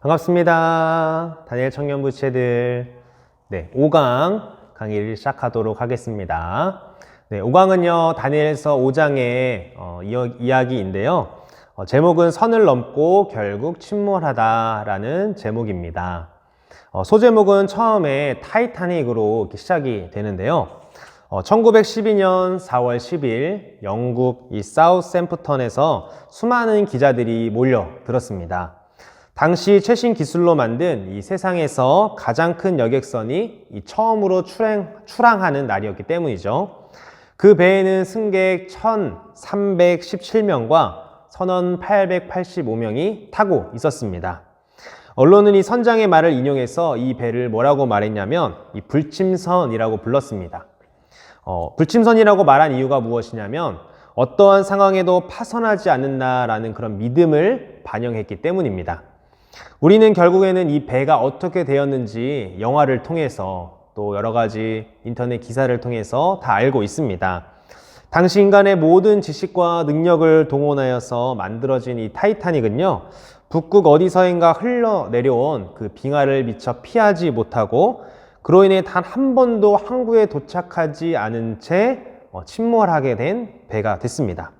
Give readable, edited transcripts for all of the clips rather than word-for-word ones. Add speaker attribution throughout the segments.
Speaker 1: 반갑습니다. 다니엘 청년부채들 5강 강의를 시작하도록 하겠습니다. 5강은요 다니엘서 5장의 이야기인데요. 제목은 선을 넘고 결국 침몰하다 라는 제목입니다. 소제목은 처음에 타이타닉으로 시작이 되는데요. 1912년 4월 10일 영국 이 사우샘프턴에서 수많은 기자들이 몰려들었습니다. 당시 최신 기술로 만든 이 세상에서 가장 큰 여객선이 처음으로 출항하는 날이었기 때문이죠. 그 배에는 승객 1,317명과 선원 885명이 타고 있었습니다. 언론은 이 선장의 말을 인용해서 이 배를 뭐라고 말했냐면 이 불침선이라고 불렀습니다. 불침선이라고 말한 이유가 무엇이냐면 어떠한 상황에도 파선하지 않는다라는 그런 믿음을 반영했기 때문입니다. 우리는 결국에는 이 배가 어떻게 되었는지 영화를 통해서 또 여러 가지 인터넷 기사를 통해서 다 알고 있습니다. 당시 인간의 모든 지식과 능력을 동원하여서 만들어진 이 타이타닉은요, 북극 어디서인가 흘러내려온 그 빙하를 미처 피하지 못하고 그로 인해 단 한 번도 항구에 도착하지 않은 채 침몰하게 된 배가 됐습니다.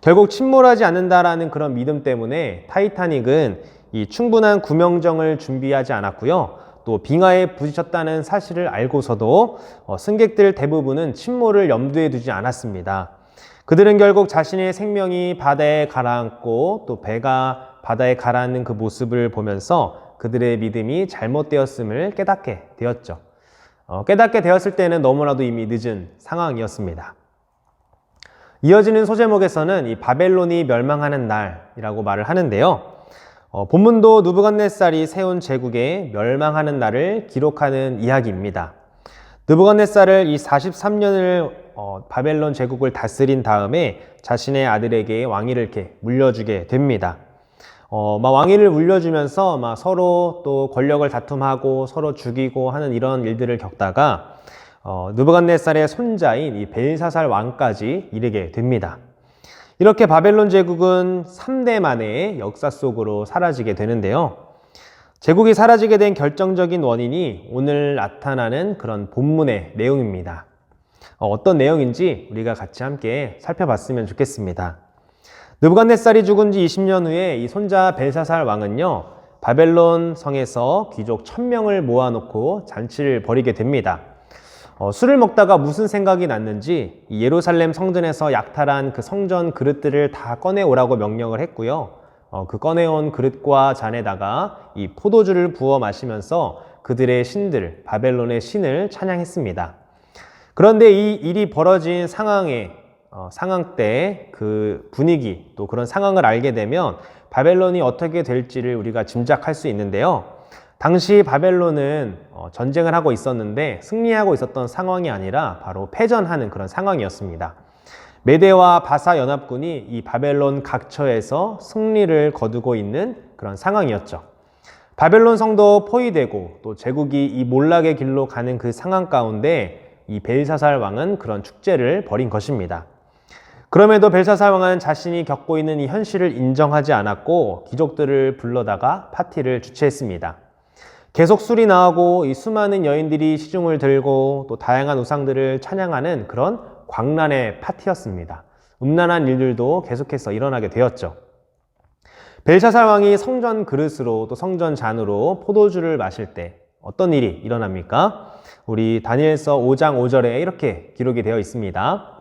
Speaker 1: 결국 침몰하지 않는다라는 그런 믿음 때문에 타이타닉은 이 충분한 구명정을 준비하지 않았고요. 또 빙하에 부딪혔다는 사실을 알고서도 승객들 대부분은 침몰을 염두에 두지 않았습니다. 그들은 결국 자신의 생명이 바다에 가라앉고 또 배가 바다에 가라앉는 그 모습을 보면서 그들의 믿음이 잘못되었음을 깨닫게 되었죠. 깨닫게 되었을 때는 너무나도 이미 늦은 상황이었습니다. 이어지는 소제목에서는 이 바벨론이 멸망하는 날이라고 말을 하는데요. 본문도 느부갓네살이 세운 제국의 멸망하는 날을 기록하는 이야기입니다. 느부갓네살을 이 43년을 바벨론 제국을 다스린 다음에 자신의 아들에게 왕위를 이렇게 물려주게 됩니다. 왕위를 물려주면서 서로 또 권력을 다툼하고 서로 죽이고 하는 이런 일들을 겪다가 느부갓네살의 손자인 이 벨사살 왕까지 이르게 됩니다. 이렇게 바벨론 제국은 3대 만에 역사 속으로 사라지게 되는데요. 제국이 사라지게 된 결정적인 원인이 오늘 나타나는 그런 본문의 내용입니다. 어떤 내용인지 우리가 같이 함께 살펴봤으면 좋겠습니다. 느부갓네살이 죽은 지 20년 후에 이 손자 벨사살 왕은요, 바벨론 성에서 귀족 1000명을 모아놓고 잔치를 벌이게 됩니다. 술을 먹다가 무슨 생각이 났는지 예루살렘 성전에서 약탈한 그 성전 그릇들을 다 꺼내오라고 명령을 했고요. 그 꺼내온 그릇과 잔에다가 이 포도주를 부어 마시면서 그들의 신들, 바벨론의 신을 찬양했습니다. 그런데 이 일이 벌어진 상황 때 그 분위기 또 그런 상황을 알게 되면 바벨론이 어떻게 될지를 우리가 짐작할 수 있는데요. 당시 바벨론은 전쟁을 하고 있었는데 승리하고 있었던 상황이 아니라 바로 패전하는 그런 상황이었습니다. 메대와 바사 연합군이 이 바벨론 각처에서 승리를 거두고 있는 그런 상황이었죠. 바벨론 성도 포위되고 또 제국이 이 몰락의 길로 가는 그 상황 가운데 이 벨사살 왕은 그런 축제를 벌인 것입니다. 그럼에도 벨사살 왕은 자신이 겪고 있는 이 현실을 인정하지 않았고 귀족들을 불러다가 파티를 주최했습니다. 계속 술이 나오고 이 수많은 여인들이 시중을 들고 또 다양한 우상들을 찬양하는 그런 광란의 파티였습니다. 음란한 일들도 계속해서 일어나게 되었죠. 벨사살 왕이 성전 그릇으로 또 성전 잔으로 포도주를 마실 때 어떤 일이 일어납니까? 우리 다니엘서 5장 5절에 이렇게 기록이 되어 있습니다.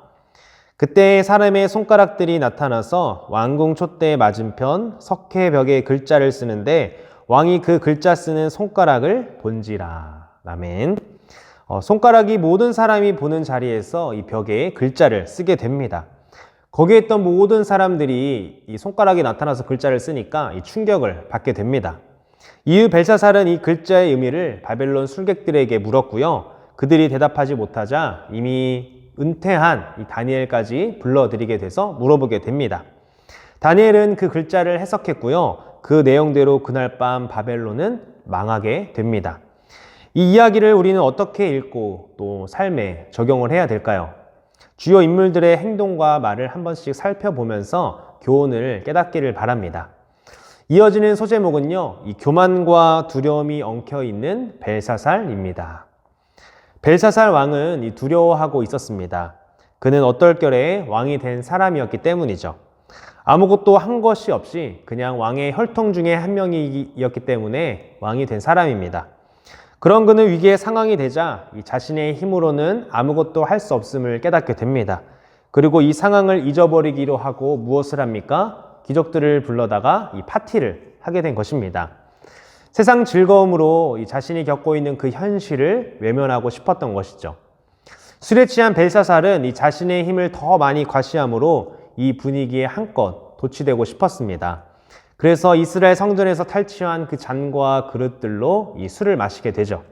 Speaker 1: 그때 사람의 손가락들이 나타나서 왕궁 촛대 맞은편 석회벽에 글자를 쓰는데 왕이 그 글자 쓰는 손가락을 본지라. 아멘. 손가락이 모든 사람이 보는 자리에서 이 벽에 글자를 쓰게 됩니다. 거기에 있던 모든 사람들이 이 손가락이 나타나서 글자를 쓰니까 이 충격을 받게 됩니다. 이후 벨사살은 이 글자의 의미를 바벨론 술객들에게 물었고요. 그들이 대답하지 못하자 이미 은퇴한 이 다니엘까지 불러들이게 돼서 물어보게 됩니다. 다니엘은 그 글자를 해석했고요. 그 내용대로 그날 밤 바벨론은 망하게 됩니다. 이 이야기를 우리는 어떻게 읽고 또 삶에 적용을 해야 될까요? 주요 인물들의 행동과 말을 한 번씩 살펴보면서 교훈을 깨닫기를 바랍니다. 이어지는 소제목은요, 이 교만과 두려움이 엉켜 있는 벨사살입니다. 벨사살 왕은 이 두려워하고 있었습니다. 그는 얼떨결에 왕이 된 사람이었기 때문이죠. 아무것도 한 것이 없이 그냥 왕의 혈통 중에 한 명이었기 때문에 왕이 된 사람입니다. 그런 그는 위기의 상황이 되자 이 자신의 힘으로는 아무것도 할 수 없음을 깨닫게 됩니다. 그리고 이 상황을 잊어버리기로 하고 무엇을 합니까? 귀족들을 불러다가 이 파티를 하게 된 것입니다. 세상 즐거움으로 이 자신이 겪고 있는 그 현실을 외면하고 싶었던 것이죠. 술에 취한 벨사살은 이 자신의 힘을 더 많이 과시함으로 이 분위기에 한껏 도취되고 싶었습니다. 그래서 이스라엘 성전에서 탈취한 그 잔과 그릇들로 이 술을 마시게 되죠.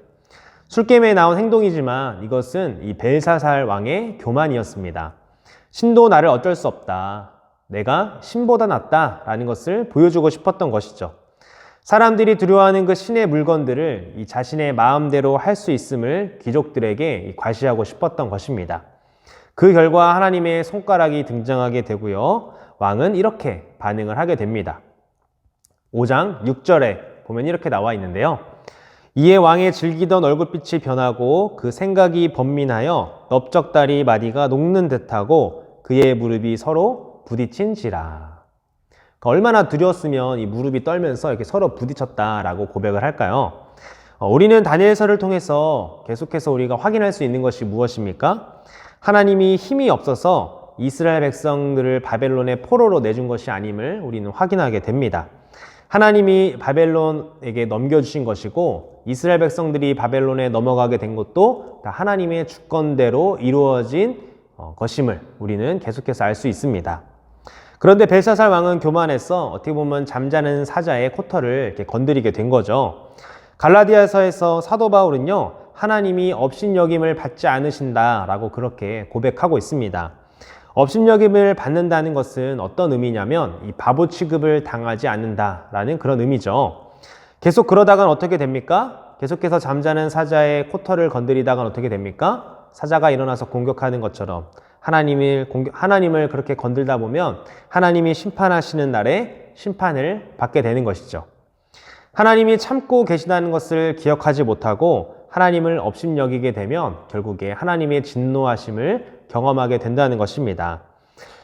Speaker 1: 술게임에 나온 행동이지만 이것은 이 벨사살 왕의 교만이었습니다. 신도 나를 어쩔 수 없다. 내가 신보다 낫다라는 것을 보여주고 싶었던 것이죠. 사람들이 두려워하는 그 신의 물건들을 이 자신의 마음대로 할 수 있음을 귀족들에게 과시하고 싶었던 것입니다. 그 결과 하나님의 손가락이 등장하게 되고요. 왕은 이렇게 반응을 하게 됩니다. 5장 6절에 보면 이렇게 나와 있는데요. 이에 왕의 즐기던 얼굴빛이 변하고 그 생각이 번민하여 넓적다리 마디가 녹는 듯하고 그의 무릎이 서로 부딪힌지라. 얼마나 두려웠으면 이 무릎이 떨면서 이렇게 서로 부딪혔다라고 고백을 할까요? 우리는 다니엘서를 통해서 계속해서 우리가 확인할 수 있는 것이 무엇입니까? 하나님이 힘이 없어서 이스라엘 백성들을 바벨론의 포로로 내준 것이 아님을 우리는 확인하게 됩니다. 하나님이 바벨론에게 넘겨주신 것이고 이스라엘 백성들이 바벨론에 넘어가게 된 것도 다 하나님의 주권대로 이루어진 것임을 우리는 계속해서 알 수 있습니다. 그런데 벨사살 왕은 교만해서 어떻게 보면 잠자는 사자의 코털을 이렇게 건드리게 된 거죠. 갈라디아서에서 사도 바울은요, 하나님이 업신여김을 받지 않으신다라고 그렇게 고백하고 있습니다. 업신여김을 받는다는 것은 어떤 의미냐면 이 바보 취급을 당하지 않는다라는 그런 의미죠. 계속 그러다간 어떻게 됩니까? 계속해서 잠자는 사자의 코털을 건드리다간 어떻게 됩니까? 사자가 일어나서 공격하는 것처럼 하나님을 그렇게 건들다 보면 하나님이 심판하시는 날에 심판을 받게 되는 것이죠. 하나님이 참고 계시다는 것을 기억하지 못하고 하나님을 업신여기게 되면 결국에 하나님의 진노하심을 경험하게 된다는 것입니다.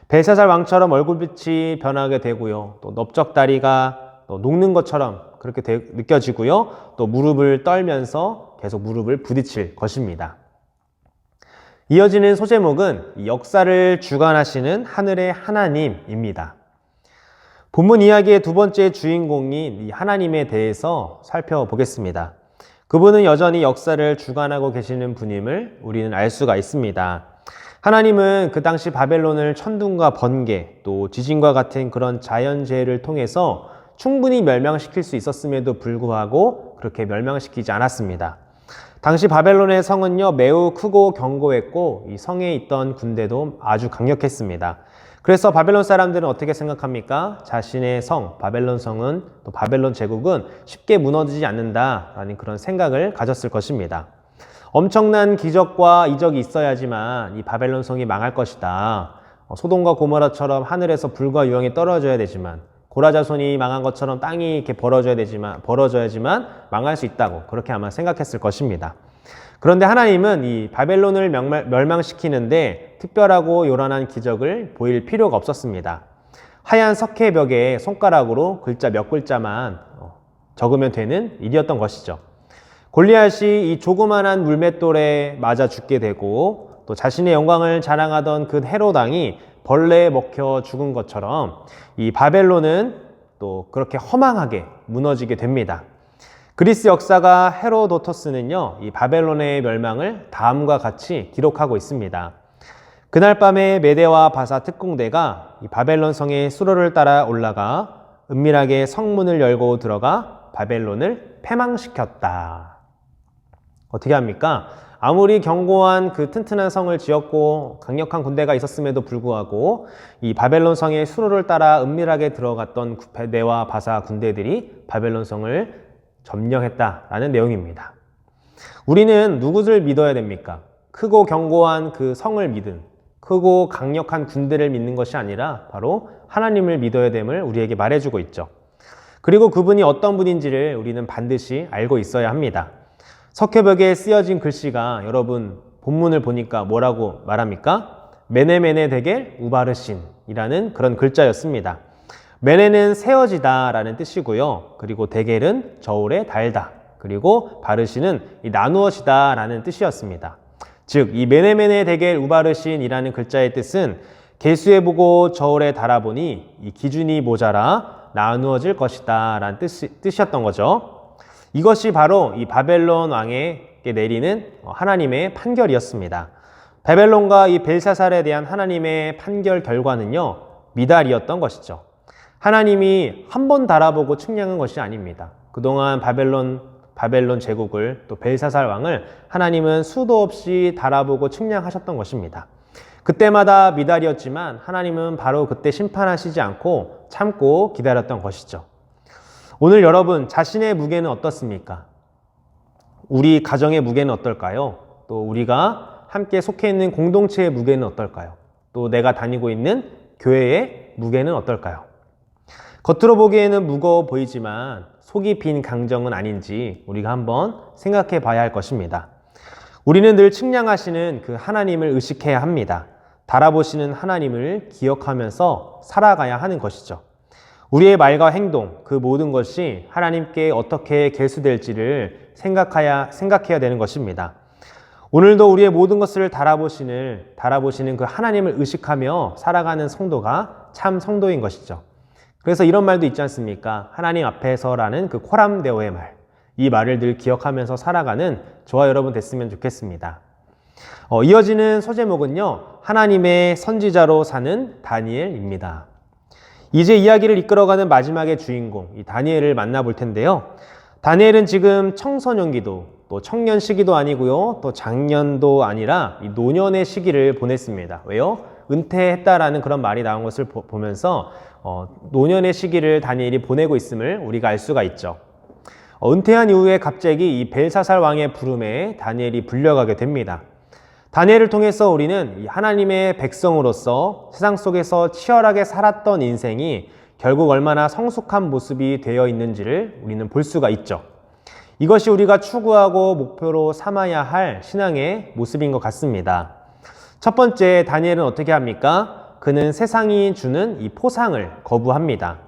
Speaker 1: 벨사살 왕처럼 얼굴빛이 변하게 되고요. 또 넓적다리가 또 녹는 것처럼 그렇게 느껴지고요. 또 무릎을 떨면서 계속 무릎을 부딪힐 것입니다. 이어지는 소제목은 역사를 주관하시는 하늘의 하나님입니다. 본문 이야기의 두 번째 주인공인 이 하나님에 대해서 살펴보겠습니다. 그분은 여전히 역사를 주관하고 계시는 분임을 우리는 알 수가 있습니다. 하나님은 그 당시 바벨론을 천둥과 번개, 또 지진과 같은 그런 자연재해를 통해서 충분히 멸망시킬 수 있었음에도 불구하고 그렇게 멸망시키지 않았습니다. 당시 바벨론의 성은요, 매우 크고 견고했고 이 성에 있던 군대도 아주 강력했습니다. 그래서 바벨론 사람들은 어떻게 생각합니까? 자신의 성, 바벨론 성은 또 바벨론 제국은 쉽게 무너지지 않는다라는 그런 생각을 가졌을 것입니다. 엄청난 기적과 이적이 있어야지만 이 바벨론 성이 망할 것이다. 소돔과 고모라처럼 하늘에서 불과 유황이 떨어져야 되지만 고라자손이 망한 것처럼 땅이 이렇게 벌어져야지만 망할 수 있다고 그렇게 아마 생각했을 것입니다. 그런데 하나님은 이 바벨론을 멸망시키는데 특별하고 요란한 기적을 보일 필요가 없었습니다. 하얀 석회벽에 손가락으로 글자 몇 글자만 적으면 되는 일이었던 것이죠. 골리앗이 이 조그만한 물맷돌에 맞아 죽게 되고 또 자신의 영광을 자랑하던 그 헤롯 왕이 벌레에 먹혀 죽은 것처럼 이 바벨론은 또 그렇게 허망하게 무너지게 됩니다. 그리스 역사가 헤로도토스는요, 이 바벨론의 멸망을 다음과 같이 기록하고 있습니다. 그날 밤에 메대와 바사 특공대가 이 바벨론 성의 수로를 따라 올라가 은밀하게 성문을 열고 들어가 바벨론을 패망시켰다. 어떻게 합니까? 아무리 견고한 그 튼튼한 성을 지었고 강력한 군대가 있었음에도 불구하고 이 바벨론 성의 수로를 따라 은밀하게 들어갔던 메대와 바사 군대들이 바벨론 성을 점령했다라는 내용입니다. 우리는 누구를 믿어야 됩니까? 크고 견고한 그 성을 믿은, 크고 강력한 군대를 믿는 것이 아니라 바로 하나님을 믿어야 됨을 우리에게 말해주고 있죠. 그리고 그분이 어떤 분인지를 우리는 반드시 알고 있어야 합니다. 석회벽에 쓰여진 글씨가 여러분 본문을 보니까 뭐라고 말합니까? 메네메네 데겔 우바르신이라는 그런 글자였습니다. 메네는 세어지다 라는 뜻이고요. 그리고 데겔은 저울에 달다. 그리고 바르신은 나누어지다 라는 뜻이었습니다. 즉, 이 메네메네 데겔 우바르신이라는 글자의 뜻은 계수해 보고 저울에 달아보니 이 기준이 모자라 나누어질 것이다 라는 뜻이었던 거죠. 이것이 바로 이 바벨론 왕에게 내리는 하나님의 판결이었습니다. 바벨론과 이 벨사살에 대한 하나님의 판결 결과는요, 미달이었던 것이죠. 하나님이 한 번 달아보고 측량한 것이 아닙니다. 그동안 바벨론 제국을 또 벨사살 왕을 하나님은 수도 없이 달아보고 측량하셨던 것입니다. 그때마다 미달이었지만 하나님은 바로 그때 심판하시지 않고 참고 기다렸던 것이죠. 오늘 여러분 자신의 무게는 어떻습니까? 우리 가정의 무게는 어떨까요? 또 우리가 함께 속해 있는 공동체의 무게는 어떨까요? 또 내가 다니고 있는 교회의 무게는 어떨까요? 겉으로 보기에는 무거워 보이지만 속이 빈 강정은 아닌지 우리가 한번 생각해 봐야 할 것입니다. 우리는 늘 측량하시는 그 하나님을 의식해야 합니다. 달아보시는 하나님을 기억하면서 살아가야 하는 것이죠. 우리의 말과 행동, 그 모든 것이 하나님께 어떻게 계수될지를 생각해야 되는 것입니다. 오늘도 우리의 모든 것을 달아보시는 그 하나님을 의식하며 살아가는 성도가 참 성도인 것이죠. 그래서 이런 말도 있지 않습니까? 하나님 앞에서라는 그 코람데오의 말. 이 말을 늘 기억하면서 살아가는 저와 여러분 됐으면 좋겠습니다. 이어지는 소제목은요, 하나님의 선지자로 사는 다니엘입니다. 이제 이야기를 이끌어가는 마지막의 주인공, 이 다니엘을 만나볼 텐데요. 다니엘은 지금 청소년기도, 또 청년 시기도 아니고요, 또 장년도 아니라 이 노년의 시기를 보냈습니다. 왜요? 은퇴했다라는 그런 말이 나온 것을 보면서 노년의 시기를 다니엘이 보내고 있음을 우리가 알 수가 있죠. 은퇴한 이후에 갑자기 이 벨사살 왕의 부름에 다니엘이 불려가게 됩니다. 다니엘을 통해서 우리는 이 하나님의 백성으로서 세상 속에서 치열하게 살았던 인생이 결국 얼마나 성숙한 모습이 되어 있는지를 우리는 볼 수가 있죠. 이것이 우리가 추구하고 목표로 삼아야 할 신앙의 모습인 것 같습니다. 첫 번째, 다니엘은 어떻게 합니까? 그는 세상이 주는 이 포상을 거부합니다.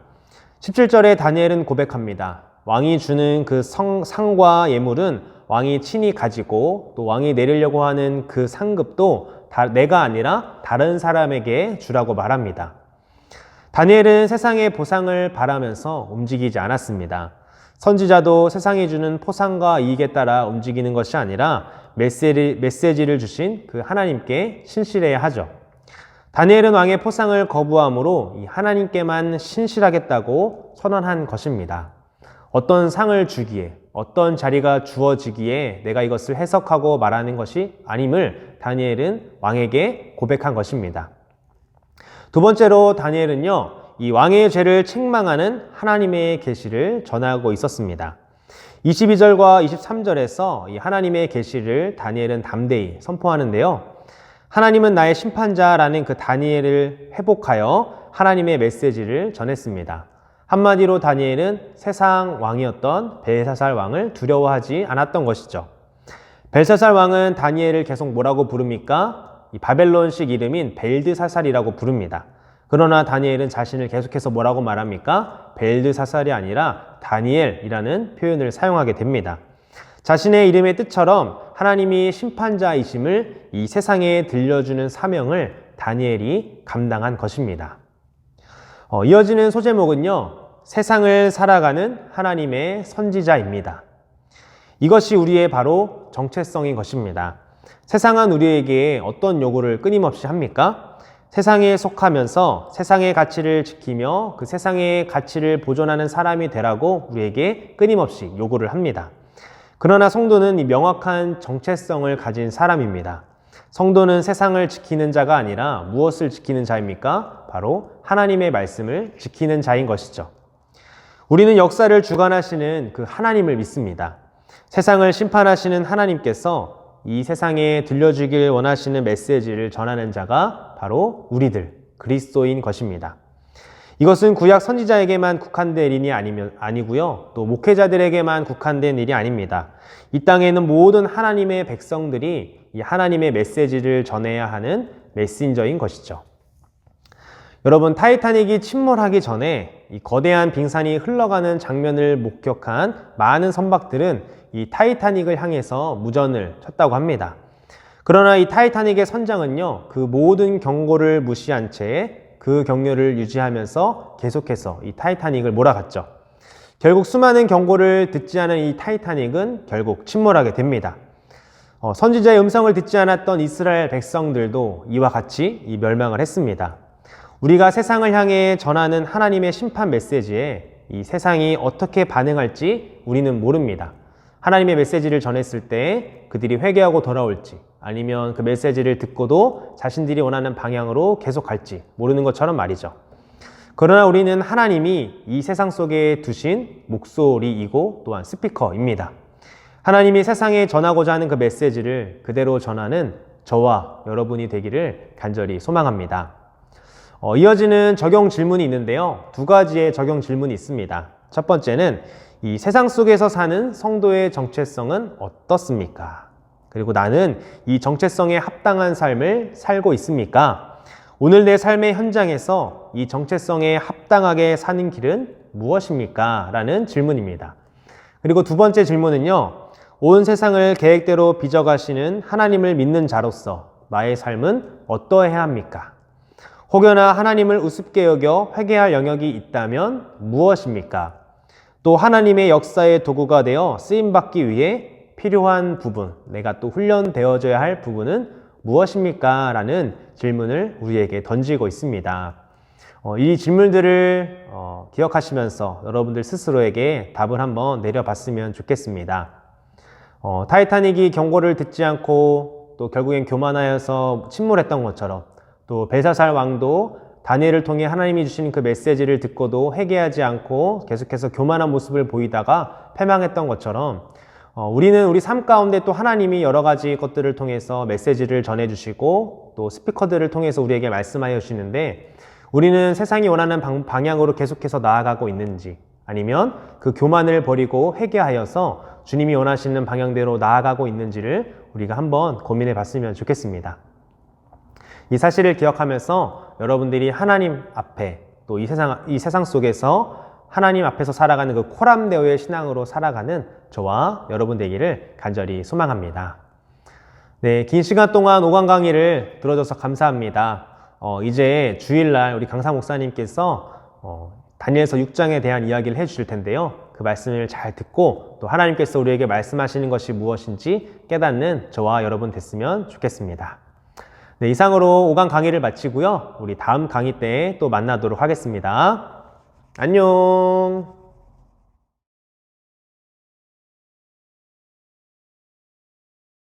Speaker 1: 17절에 다니엘은 고백합니다. 왕이 주는 그 상과 예물은 왕이 친히 가지고 또 왕이 내리려고 하는 그 상급도 내가 아니라 다른 사람에게 주라고 말합니다. 다니엘은 세상의 보상을 바라면서 움직이지 않았습니다. 선지자도 세상이 주는 포상과 이익에 따라 움직이는 것이 아니라 메시지를 주신 그 하나님께 신실해야 하죠. 다니엘은 왕의 포상을 거부함으로 이 하나님께만 신실하겠다고 선언한 것입니다. 어떤 상을 주기에, 어떤 자리가 주어지기에 내가 이것을 해석하고 말하는 것이 아님을 다니엘은 왕에게 고백한 것입니다. 두 번째로 다니엘은요, 이 왕의 죄를 책망하는 하나님의 계시를 전하고 있었습니다. 22절과 23절에서 이 하나님의 계시를 다니엘은 담대히 선포하는데요. 하나님은 나의 심판자라는 그 다니엘을 회복하여 하나님의 메시지를 전했습니다. 한마디로 다니엘은 세상 왕이었던 벨사살 왕을 두려워하지 않았던 것이죠. 벨사살 왕은 다니엘을 계속 뭐라고 부릅니까? 이 바벨론식 이름인 벨드사살이라고 부릅니다. 그러나 다니엘은 자신을 계속해서 뭐라고 말합니까? 벨드사살이 아니라 다니엘이라는 표현을 사용하게 됩니다. 자신의 이름의 뜻처럼 하나님이 심판자이심을 이 세상에 들려주는 사명을 다니엘이 감당한 것입니다. 이어지는 소제목은요, 세상을 살아가는 하나님의 선지자입니다. 이것이 우리의 바로 정체성인 것입니다. 세상은 우리에게 어떤 요구를 끊임없이 합니까? 세상에 속하면서 세상의 가치를 지키며 그 세상의 가치를 보존하는 사람이 되라고 우리에게 끊임없이 요구를 합니다. 그러나 성도는 이 명확한 정체성을 가진 사람입니다. 성도는 세상을 지키는 자가 아니라 무엇을 지키는 자입니까? 바로 하나님의 말씀을 지키는 자인 것이죠. 우리는 역사를 주관하시는 그 하나님을 믿습니다. 세상을 심판하시는 하나님께서 이 세상에 들려주길 원하시는 메시지를 전하는 자가 바로 우리들, 그리스도인 것입니다. 이것은 구약 선지자에게만 국한된 일이 아니고요. 또 목회자들에게만 국한된 일이 아닙니다. 이 땅에는 모든 하나님의 백성들이 이 하나님의 메시지를 전해야 하는 메신저인 것이죠. 여러분, 타이타닉이 침몰하기 전에 이 거대한 빙산이 흘러가는 장면을 목격한 많은 선박들은 이 타이타닉을 향해서 무전을 쳤다고 합니다. 그러나 이 타이타닉의 선장은요, 그 모든 경고를 무시한 채 그 경로를 유지하면서 계속해서 이 타이타닉을 몰아갔죠. 결국 수많은 경고를 듣지 않은 이 타이타닉은 결국 침몰하게 됩니다. 선지자의 음성을 듣지 않았던 이스라엘 백성들도 이와 같이 이 멸망을 했습니다. 우리가 세상을 향해 전하는 하나님의 심판 메시지에 이 세상이 어떻게 반응할지 우리는 모릅니다. 하나님의 메시지를 전했을 때 그들이 회개하고 돌아올지, 아니면 그 메시지를 듣고도 자신들이 원하는 방향으로 계속 갈지 모르는 것처럼 말이죠. 그러나 우리는 하나님이 이 세상 속에 두신 목소리이고 또한 스피커입니다. 하나님이 세상에 전하고자 하는 그 메시지를 그대로 전하는 저와 여러분이 되기를 간절히 소망합니다. 이어지는 적용 질문이 있는데요. 두 가지의 적용 질문이 있습니다. 첫 번째는 이 세상 속에서 사는 성도의 정체성은 어떻습니까? 그리고 나는 이 정체성에 합당한 삶을 살고 있습니까? 오늘 내 삶의 현장에서 이 정체성에 합당하게 사는 길은 무엇입니까? 라는 질문입니다. 그리고 두 번째 질문은요. 온 세상을 계획대로 빚어가시는 하나님을 믿는 자로서 나의 삶은 어떠해야 합니까? 혹여나 하나님을 우습게 여겨 회개할 영역이 있다면 무엇입니까? 또 하나님의 역사의 도구가 되어 쓰임받기 위해 필요한 부분, 내가 또 훈련되어져야 할 부분은 무엇입니까? 라는 질문을 우리에게 던지고 있습니다. 이 질문들을 기억하시면서 여러분들 스스로에게 답을 한번 내려봤으면 좋겠습니다. 타이타닉이 경고를 듣지 않고 또 결국엔 교만하여서 침몰했던 것처럼, 또 벨사살 왕도 다니엘을 통해 하나님이 주신 그 메시지를 듣고도 회개하지 않고 계속해서 교만한 모습을 보이다가 패망했던 것처럼, 우리는 우리 삶 가운데 또 하나님이 여러 가지 것들을 통해서 메시지를 전해주시고 또 스피커들을 통해서 우리에게 말씀하여 주시는데, 우리는 세상이 원하는 방향으로 계속해서 나아가고 있는지, 아니면 그 교만을 버리고 회개하여서 주님이 원하시는 방향대로 나아가고 있는지를 우리가 한번 고민해 봤으면 좋겠습니다. 이 사실을 기억하면서 여러분들이 하나님 앞에 또 이 세상 속에서 하나님 앞에서 살아가는 그 코람데오의 신앙으로 살아가는 저와 여러분 되기를 간절히 소망합니다. 네, 긴 시간 동안 오강 강의를 들어줘서 감사합니다. 이제 주일날 우리 강사 목사님께서 다니엘서 6장에 대한 이야기를 해주실 텐데요. 그 말씀을 잘 듣고 또 하나님께서 우리에게 말씀하시는 것이 무엇인지 깨닫는 저와 여러분 됐으면 좋겠습니다. 네, 이상으로 5강 강의를 마치고요. 우리 다음 강의 때 또 만나도록 하겠습니다. 안녕.